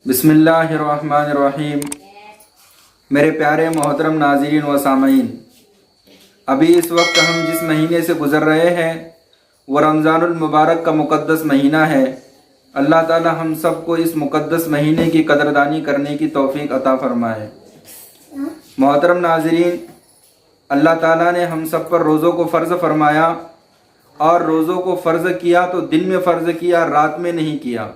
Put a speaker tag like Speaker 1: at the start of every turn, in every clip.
Speaker 1: بسم اللہ الرحمن الرحیم۔ میرے پیارے محترم ناظرین و سامعین، ابھی اس وقت ہم جس مہینے سے گزر رہے ہیں وہ رمضان المبارک کا مقدس مہینہ ہے۔ اللہ تعالی ہم سب کو اس مقدس مہینے کی قدردانی کرنے کی توفیق عطا فرمائے۔ محترم ناظرین، اللہ تعالیٰ نے ہم سب پر روزوں کو فرض فرمایا، اور روزوں کو فرض کیا تو دن میں فرض کیا، رات میں نہیں کیا۔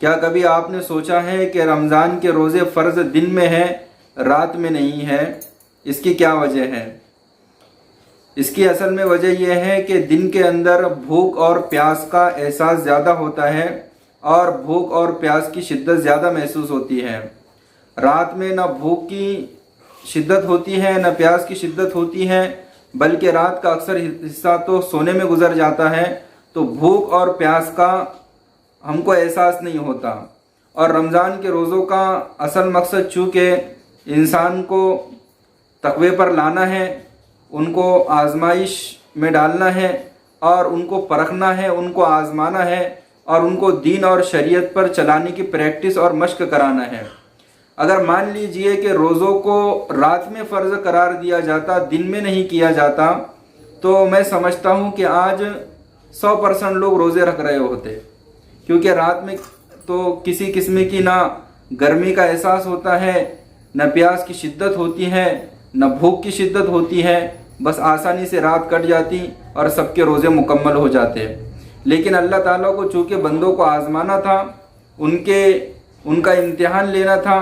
Speaker 1: کیا کبھی آپ نے سوچا ہے کہ رمضان کے روزے فرض دن میں ہیں، رات میں نہیں ہے؟ اس کی کیا وجہ ہے؟ اس کی اصل میں وجہ یہ ہے کہ دن کے اندر بھوک اور پیاس کا احساس زیادہ ہوتا ہے، اور بھوک اور پیاس کی شدت زیادہ محسوس ہوتی ہے۔ رات میں نہ بھوک کی شدت ہوتی ہے نہ پیاس کی شدت ہوتی ہے، بلکہ رات کا اکثر حصہ تو سونے میں گزر جاتا ہے، تو بھوک اور پیاس کا ہم کو احساس نہیں ہوتا۔ اور رمضان کے روزوں کا اصل مقصد چونکہ انسان کو تقوی پر لانا ہے، ان کو آزمائش میں ڈالنا ہے، اور ان کو پرکھنا ہے، ان کو آزمانا ہے، اور ان کو دین اور شریعت پر چلانے کی پریکٹس اور مشق کرانا ہے۔ اگر مان لیجئے کہ روزوں کو رات میں فرض قرار دیا جاتا، دن میں نہیں کیا جاتا، تو میں سمجھتا ہوں کہ آج 100% لوگ روزے رکھ رہے ہوتے، کیونکہ رات میں تو کسی قسم کی نہ گرمی کا احساس ہوتا ہے، نہ پیاس کی شدت ہوتی ہے، نہ بھوک کی شدت ہوتی ہے، بس آسانی سے رات کٹ جاتی اور سب کے روزے مکمل ہو جاتے۔ لیکن اللہ تعالیٰ کو چونکہ بندوں کو آزمانا تھا، ان کا امتحان لینا تھا،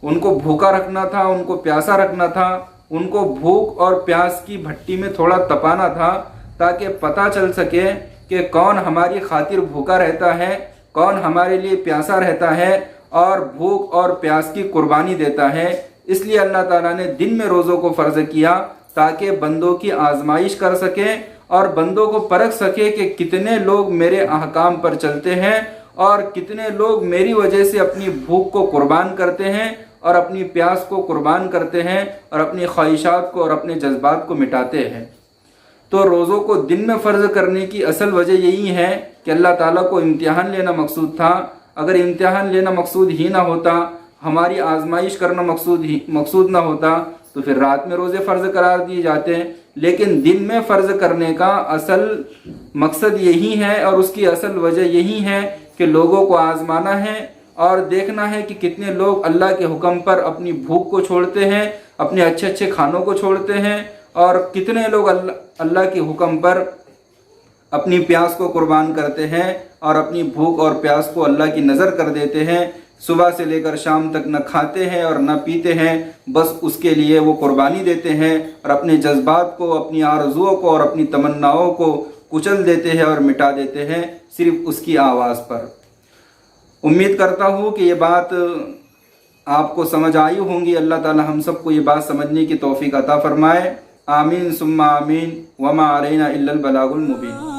Speaker 1: ان کو بھوکا رکھنا تھا، ان کو پیاسا رکھنا تھا، ان کو بھوک اور پیاس کی بھٹی میں تھوڑا تپانا تھا، تاکہ پتہ چل سکے کہ کون ہماری خاطر بھوکا رہتا ہے، کون ہمارے لیے پیاسا رہتا ہے، اور بھوک اور پیاس کی قربانی دیتا ہے۔ اس لیے اللہ تعالیٰ نے دن میں روزوں کو فرض کیا، تاکہ بندوں کی آزمائش کر سکے اور بندوں کو پرکھ سکے کہ کتنے لوگ میرے احکام پر چلتے ہیں، اور کتنے لوگ میری وجہ سے اپنی بھوک کو قربان کرتے ہیں، اور اپنی پیاس کو قربان کرتے ہیں، اور اپنی خواہشات کو اور اپنے جذبات کو مٹاتے ہیں۔ تو روزوں کو دن میں فرض کرنے کی اصل وجہ یہی ہے کہ اللہ تعالیٰ کو امتحان لینا مقصود تھا۔ اگر امتحان لینا مقصود ہی نہ ہوتا، ہماری آزمائش کرنا مقصود نہ ہوتا، تو پھر رات میں روزے فرض قرار دیے جاتے ہیں۔ لیکن دن میں فرض کرنے کا اصل مقصد یہی ہے، اور اس کی اصل وجہ یہی ہے کہ لوگوں کو آزمانا ہے اور دیکھنا ہے کہ کتنے لوگ اللہ کے حکم پر اپنی بھوک کو چھوڑتے ہیں، اپنے اچھے اچھے کھانوں کو چھوڑتے ہیں، اور کتنے لوگ اللہ کے حکم پر اپنی پیاس کو قربان کرتے ہیں، اور اپنی بھوک اور پیاس کو اللہ کی نظر کر دیتے ہیں۔ صبح سے لے کر شام تک نہ کھاتے ہیں اور نہ پیتے ہیں، بس اس کے لیے وہ قربانی دیتے ہیں، اور اپنے جذبات کو، اپنی آرزوؤں کو اور اپنی تمناؤں کو کچل دیتے ہیں اور مٹا دیتے ہیں، صرف اس کی آواز پر۔ امید کرتا ہوں کہ یہ بات آپ کو سمجھ آئی ہوں گی۔ اللہ تعالی ہم سب کو یہ بات سمجھنے کی توفیق عطا فرمائے۔ آمین ثم آمین، وما علینا الا البلاغ المبین۔